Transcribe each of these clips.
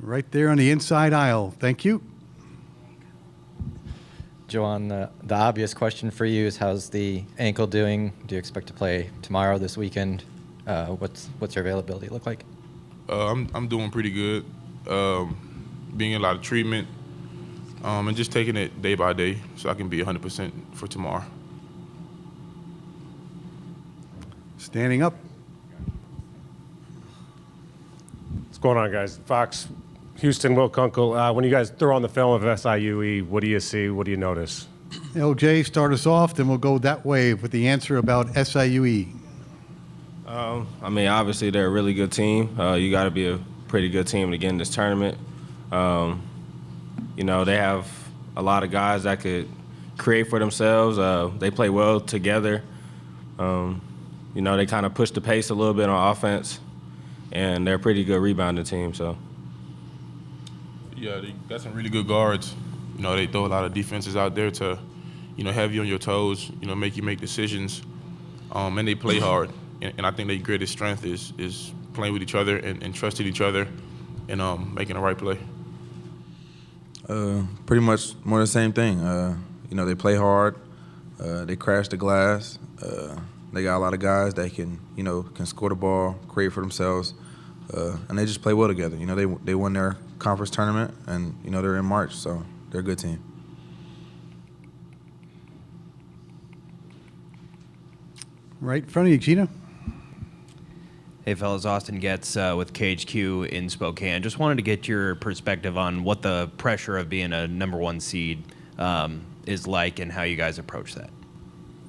right there on the inside aisle. Thank you. Joanne, the obvious question for you is, how's the ankle doing? Do you expect to play tomorrow, this weekend? What's your availability look like? I'm doing pretty good. Being in a lot of treatment, and just taking it day by day so I can be 100% for tomorrow. Standing up. What's going on, guys? Fox, Houston, Will Kunkel. When you guys throw on the film of SIUE, what do you see? What do you notice? LJ, start us off, then we'll go that way with the answer about SIUE. I mean, obviously they're a really good team. You got to be a pretty good team to get in this tournament. You know, they have a lot of guys that could create for themselves. They play well together. You know, they kind of push the pace a little bit on offense, and they're a pretty good rebounding team. So, yeah, they got some really good guards. You know, they throw a lot of defenses out there to, you know, have you on your toes. You know, make you make decisions, and they play hard. And I think their greatest strength is playing with each other and trusting each other and making the right play. Pretty much more the same thing. You know, they play hard. They crash the glass. They got a lot of guys that can score the ball, create for themselves, and they just play well together. You know, they won their conference tournament, and you know they're in March, so they're a good team. Right in front of you, Gina. Hey, fellas, Austin Getz with KHQ in Spokane. Just wanted to get your perspective on what the pressure of being a #1 seed is like and how you guys approach that.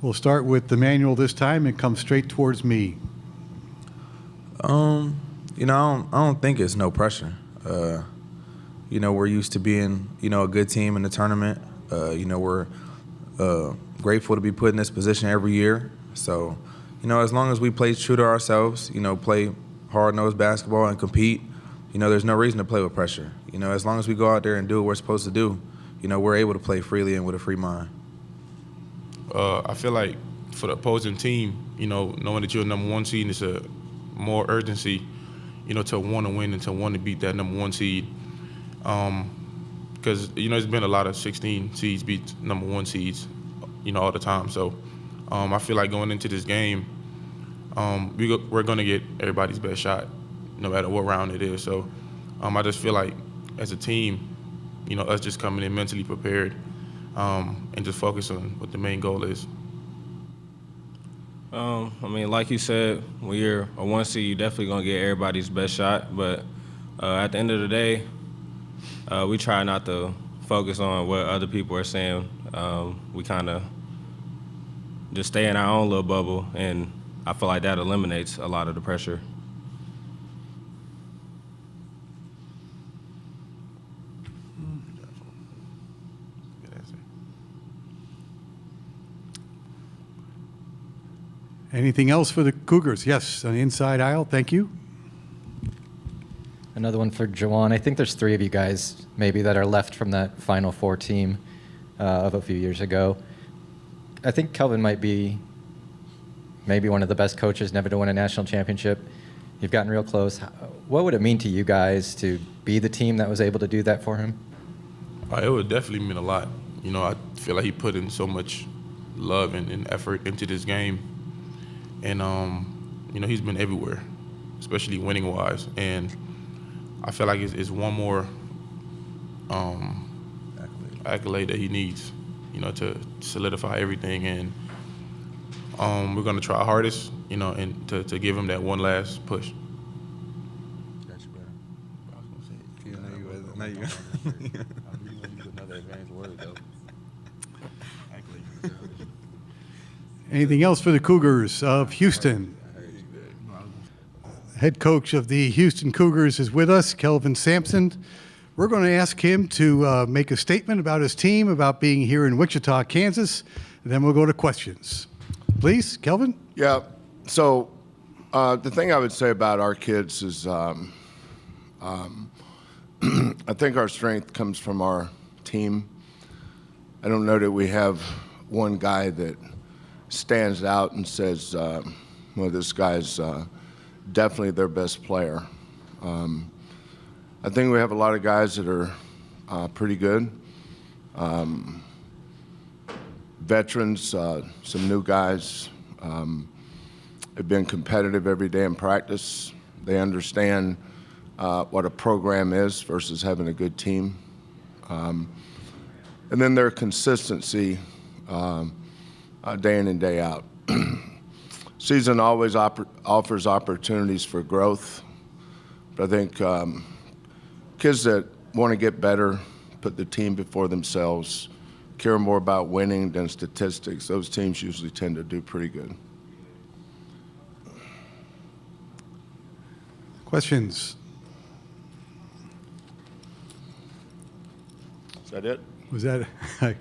We'll start with Emanuel this time and come straight towards me. You know, I don't think it's no pressure. You know, we're used to being, a good team in the tournament. You know, we're grateful to be put in this position every year. So, you know, as long as we play true to ourselves, play hard-nosed basketball and compete, there's no reason to play with pressure. You know, as long as we go out there and do what we're supposed to do, we're able to play freely and with a free mind. I feel like for the opposing team, knowing that you're a #1 seed, it's a more urgency, to want to win and to want to beat that #1 seed. Because, there's been a lot of 16 seeds beat #1 seeds, all the time. So I feel like going into this game, we're going to get everybody's best shot, no matter what round it is. So I just feel like as a team, us just coming in mentally prepared and just focus on what the main goal is. I mean, like you said, when you're a 1 seed, you're definitely going to get everybody's best shot. But at the end of the day, we try not to focus on what other people are saying. We kind of just stay in our own little bubble, and I feel like that eliminates a lot of the pressure. Anything else for the Cougars? Yes, on the inside aisle. Thank you. Another one for Jawan. I think there's 3 of you guys maybe that are left from that Final Four team of a few years ago. I think Kelvin might be maybe one of the best coaches never to win a national championship. You've gotten real close. What would it mean to you guys to be the team that was able to do that for him? It would definitely mean a lot. I feel like he put in so much love and effort into this game. And, he's been everywhere, especially winning-wise. And I feel like it's one more accolade that he needs, to solidify everything. And we're going to try our hardest, and to give him that one last push. Got you, bro. I was going to say, I really want to use another advanced word, though. Anything else for the Cougars of Houston? Head coach of the Houston Cougars is with us, Kelvin Sampson. We're going to ask him to make a statement about his team, about being here in Wichita, Kansas, and then we'll go to questions. Please, Kelvin? Yeah, so the thing I would say about our kids is I think our strength comes from our team. I don't know that we have one guy that stands out and says, well, this guy's definitely their best player. I think we have a lot of guys that are pretty good. Veterans, some new guys have been competitive every day in practice. They understand what a program is versus having a good team. And then their consistency day in and day out. Season always offers opportunities for growth. But I think kids that want to get better, put the team before themselves, care more about winning than statistics, those teams usually tend to do pretty good. Questions? Is that it? Was that I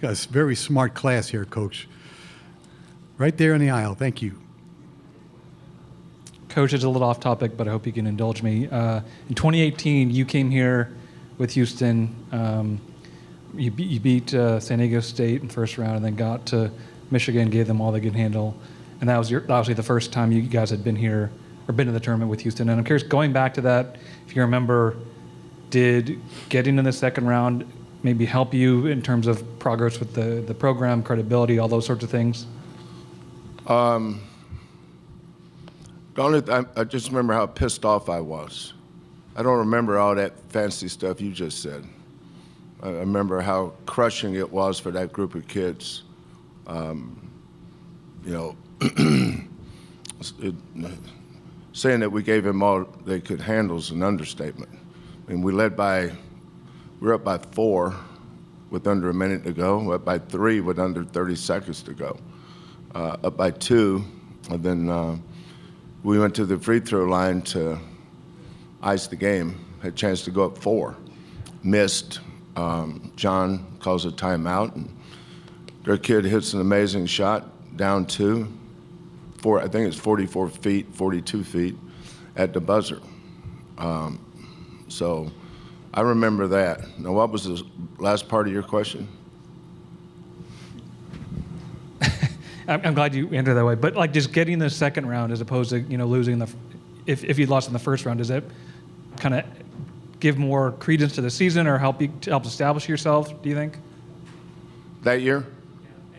got a very smart class here, Coach. Right there in the aisle. Thank you. Coach, it's a little off topic, but I hope you can indulge me. In 2018, you came here with Houston. You beat San Diego State in the first round, and then got to Michigan, gave them all they could handle, and that was obviously the first time you guys had been here or been to the tournament with Houston. And I'm curious, going back to that, if you remember, did getting in the second round maybe help you in terms of progress with the program, credibility, all those sorts of things? I just remember how pissed off I was. I don't remember all that fancy stuff you just said. I remember how crushing it was for that group of kids. Saying that we gave them all they could handle is an understatement. I mean, we were up by 4 with under a minute to go, we're up by 3 with under 30 seconds to go, up by 2, and then we went to the free throw line to ice the game, had a chance to go up 4, missed. John calls a timeout, and their kid hits an amazing shot, down 2, I think it's 44 feet, 42 feet at the buzzer. So I remember that. Now, what was the last part of your question? I'm glad you answered that way. But like just getting the second round as opposed to losing if you lost in the first round, does that kind of give more credence to the season or help establish yourself? Do you think? That year?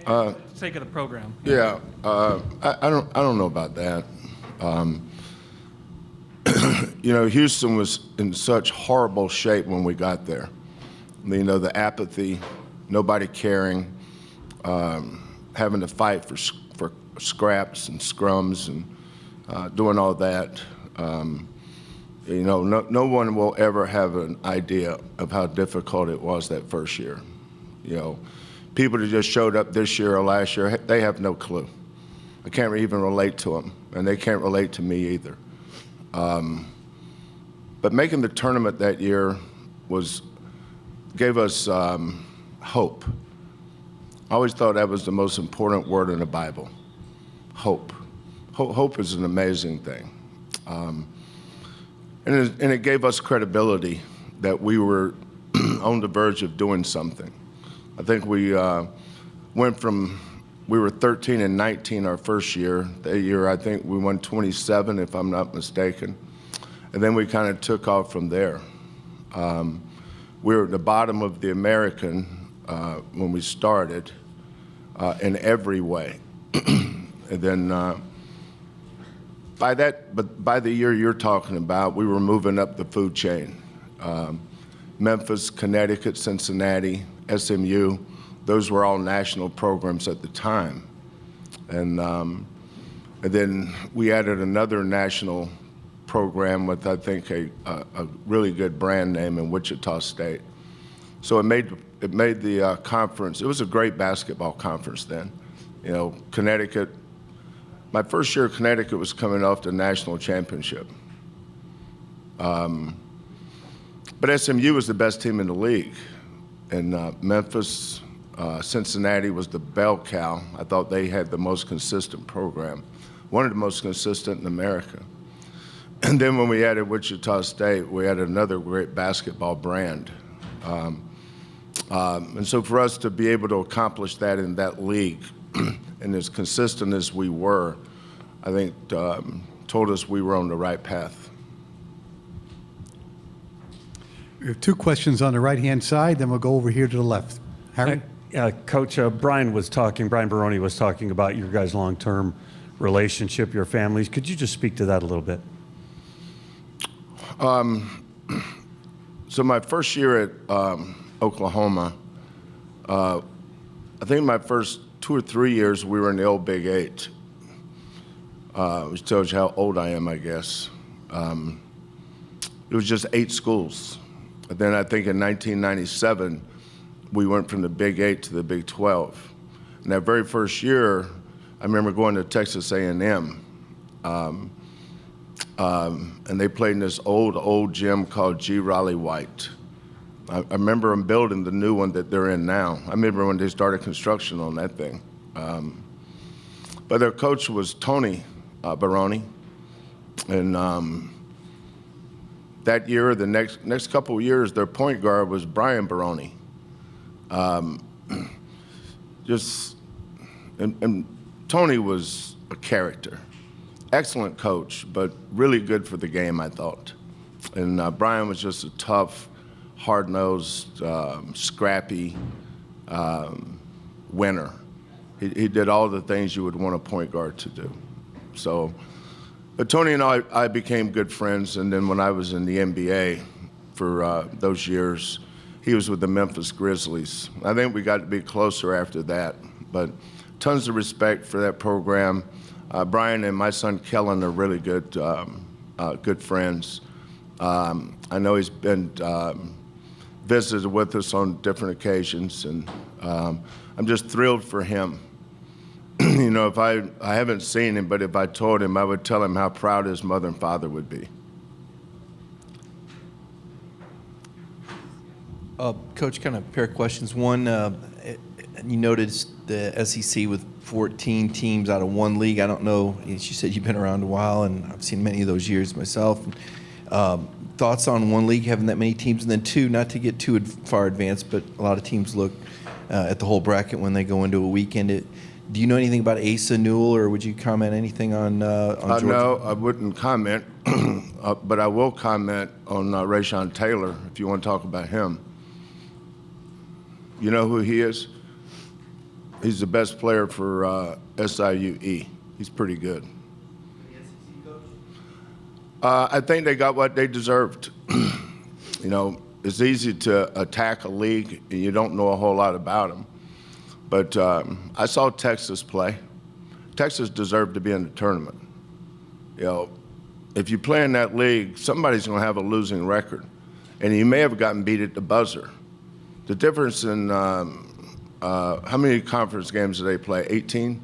For the sake of the program. Yeah, I don't know about that. Houston was in such horrible shape when we got there. The apathy, nobody caring, having to fight for scraps and scrums and doing all that. No one will ever have an idea of how difficult it was that first year. People that just showed up this year or last year, they have no clue. I can't even relate to them, and they can't relate to me either. But making the tournament that year gave us hope. I always thought that was the most important word in the Bible, hope. Hope is an amazing thing. And it gave us credibility that we were on the verge of doing something. I think we we were 13 and 19 our first year. That year, I think we won 27, if I'm not mistaken. And then we kind of took off from there. We were at the bottom of the American when we started in every way. And then by the year you're talking about, we were moving up the food chain. Memphis, Connecticut, Cincinnati, SMU, those were all national programs at the time. And then we added another national program with, I think, a really good brand name in Wichita State. So it made the conference, it was a great basketball conference then. Connecticut, my first year Connecticut was coming off the national championship. But SMU was the best team in the league. And Memphis, Cincinnati was the bell cow. I thought they had the most consistent program, one of the most consistent in America. And then when we added Wichita State, we added another great basketball brand. And so for us to be able to accomplish that in that league, and as consistent as we were, I think told us we were on the right path. We have 2 questions on the right-hand side, then we'll go over here to the left. Harry? Coach, Brian Baroni was talking about your guys' long-term relationship, your families. Could you just speak to that a little bit? So my first year at Oklahoma, I think my first 2 or 3 years we were in the old Big 8, which tells you how old I am, I guess. It was just 8 schools. And then I think in 1997, we went from the Big 8 to the Big 12. And that very first year, I remember going to Texas A&M, and they played in this old gym called G. Raleigh White. I remember them building the new one that they're in now. I remember when they started construction on that thing. But their coach was Tony Baroni, and that year, the next couple of years, their point guard was Brian Baroni. And Tony was a character. Excellent coach, but really good for the game, I thought. And Brian was just a tough, hard-nosed, scrappy winner. He did all the things you would want a point guard to do. So, but Tony and I became good friends, and then when I was in the NBA for those years, he was with the Memphis Grizzlies. I think we got to be closer after that, but tons of respect for that program. Brian and my son Kellen are really good friends. I know he's been visited with us on different occasions, and I'm just thrilled for him. You know, if I haven't seen him, but if I told him, I would tell him how proud his mother and father would be. Coach, kind of a pair of questions. One, you noticed the SEC with 14 teams out of one league. I don't know, you said you've been around a while, and I've seen many of those years myself. Thoughts on one league having that many teams? And then 2, not to get too far advanced, but a lot of teams look at the whole bracket when they go into a weekend. Do you know anything about Asa Newell, or would you comment anything on Georgia? No, I wouldn't comment, but I will comment on Rayshon Taylor, if you want to talk about him. You know who he is? He's the best player for SIU. He's pretty good. I think they got what they deserved. You know, it's easy to attack a league and you don't know a whole lot about them. But I saw Texas play. Texas deserved to be in the tournament. You know, if you play in that league, somebody's going to have a losing record. And you may have gotten beat at the buzzer. The difference in how many conference games do they play? 18?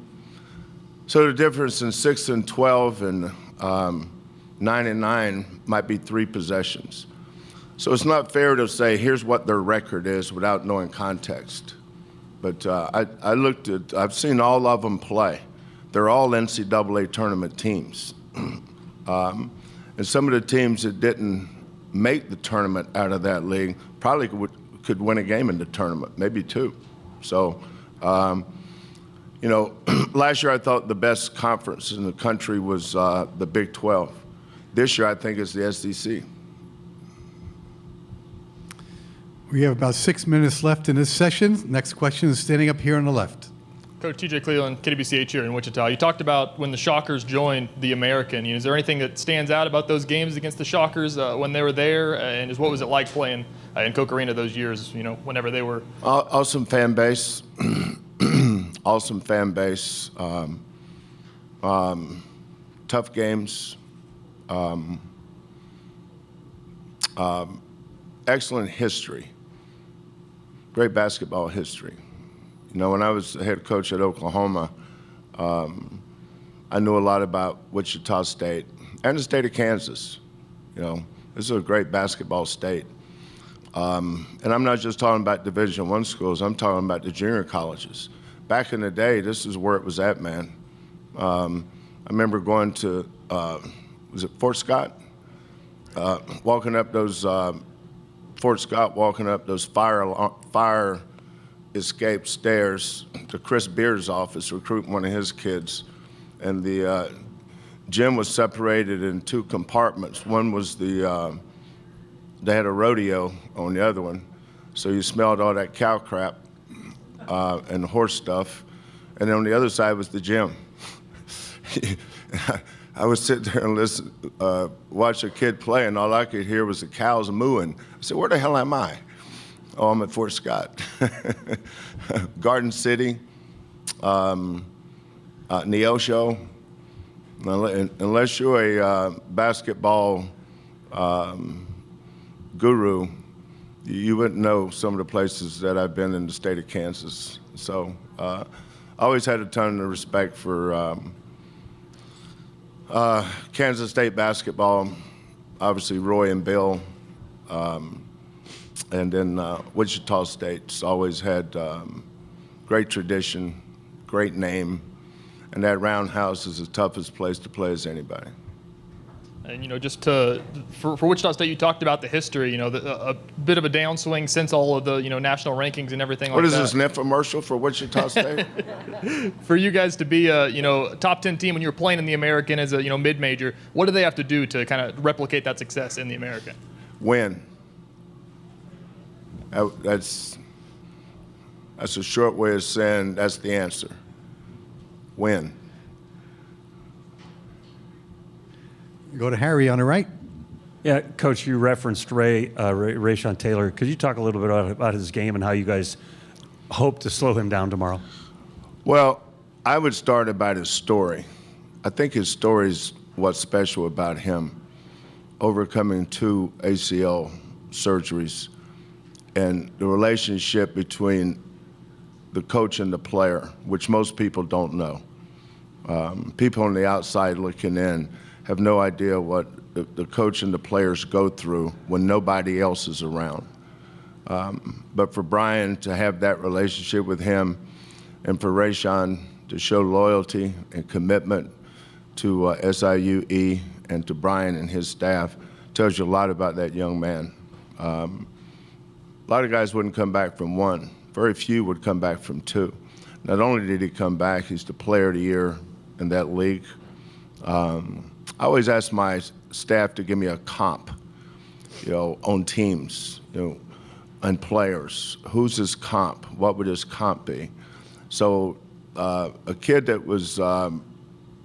So the difference in 6 and 12 and 9 and 9 might be 3 possessions. So it's not fair to say, here's what their record is without knowing context. But I've seen all of them play. They're all NCAA tournament teams. And some of the teams that didn't make the tournament out of that league probably could win a game in the tournament, maybe 2. So, you know, last year I thought the best conference in the country was the Big 12. This year I think it's the SEC. We have about 6 minutes left in this session. Next question is standing up here on the left. Coach TJ Cleveland, KWBCH here in Wichita. You talked about when the Shockers joined the American. Is there anything that stands out about those games against the Shockers when they were there? And what was it like playing in Coke Arena those years, whenever they were? Awesome fan base. Awesome fan base. Tough games. Excellent history. Great basketball history. When I was the head coach at Oklahoma, I knew a lot about Wichita State and the state of Kansas. This is a great basketball state. And I'm not just talking about Division I schools, I'm talking about the junior colleges. Back in the day, this is where it was at, man. I remember going to, was it Fort Scott? Walking up those, Fort Scott, walking up those fire escape stairs to Chris Beard's office, recruiting one of his kids. And the gym was separated in 2 compartments. One was the they had a rodeo on the other one, so you smelled all that cow crap and horse stuff, and then on the other side was the gym. I would sit there and listen, watch a kid play, and all I could hear was the cows mooing. I said, where the hell am I? Oh, I'm at Fort Scott. Garden City, Neosho. Unless you're a basketball guru, you wouldn't know some of the places that I've been in the state of Kansas. So I always had a ton of respect for Kansas State basketball, obviously Roy and Bill, and then Wichita State's always had great tradition, great name, and that roundhouse is the toughest place to play as anybody. And just for Wichita State, you talked about the history. A bit of a downswing since all of the national rankings and everything like that. What is this, an infomercial for Wichita State? For you guys to be a top 10 team when you were playing in the American as a mid-major, what do they have to do to kind of replicate that success in the American? Win. That's a short way of saying that's the answer. Win. Go to Harry on the right. Yeah, Coach, you referenced Rayshawn Taylor. Could you talk a little bit about his game and how you guys hope to slow him down tomorrow? Well, I would start about his story. I think his story is what's special about him, overcoming 2 ACL surgeries and the relationship between the coach and the player, which most people don't know. People on the outside looking in have no idea what the coach and the players go through when nobody else is around. But for Brian to have that relationship with him and for Rayshawn to show loyalty and commitment to SIU and to Brian and his staff tells you a lot about that young man. A lot of guys wouldn't come back from 1. Very few would come back from 2. Not only did he come back, he's the player of the year in that league. I always ask my staff to give me a comp, on teams, and players. Who's his comp? What would his comp be? So a kid that was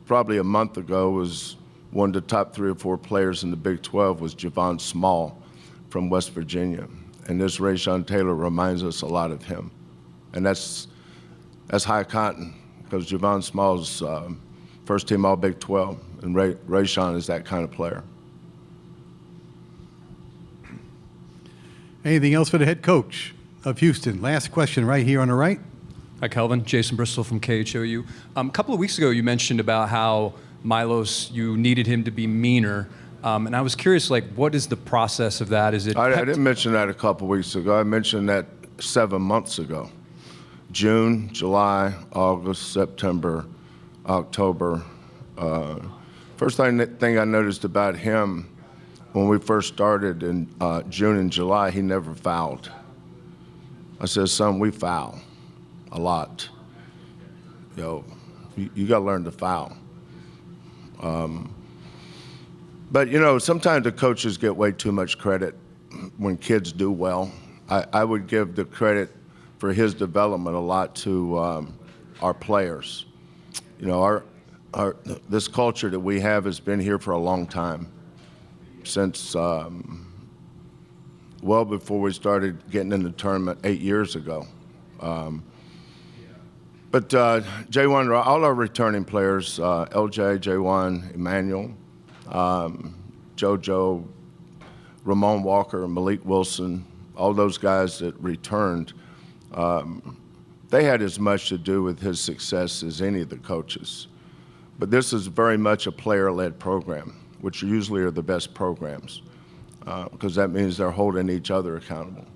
probably a month ago was one of the top 3 or 4 players in the Big 12 was Javon Small from West Virginia. And this Rayshawn Taylor reminds us a lot of him. And that's high cotton, because Javon Small's first team all Big 12, and Rayshawn is that kind of player. Anything else for the head coach of Houston? Last question right here on the right. Hi, Kelvin. Jason Bristol from KHOU. A couple of weeks ago, you mentioned about how Milos, you needed him to be meaner. And I was curious, what is the process of that? Is it? I didn't mention that a couple weeks ago. I mentioned that 7 months ago. June, July, August, September, October. First thing I noticed about him when we first started in June and July, he never fouled. I said, son, we foul a lot. You got to learn to foul. But, sometimes the coaches get way too much credit when kids do well. I would give the credit for his development a lot to our players. This culture that we have has been here for a long time, since well before we started getting in the tournament 8 years ago. But J1, all our returning players, LJ, J1, Emanuel, JoJo, Ramon Walker, Malik Wilson, all those guys that returned, they had as much to do with his success as any of the coaches. But this is very much a player-led program, which usually are the best programs, because that means they're holding each other accountable.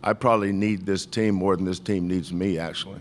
I probably need this team more than this team needs me, actually.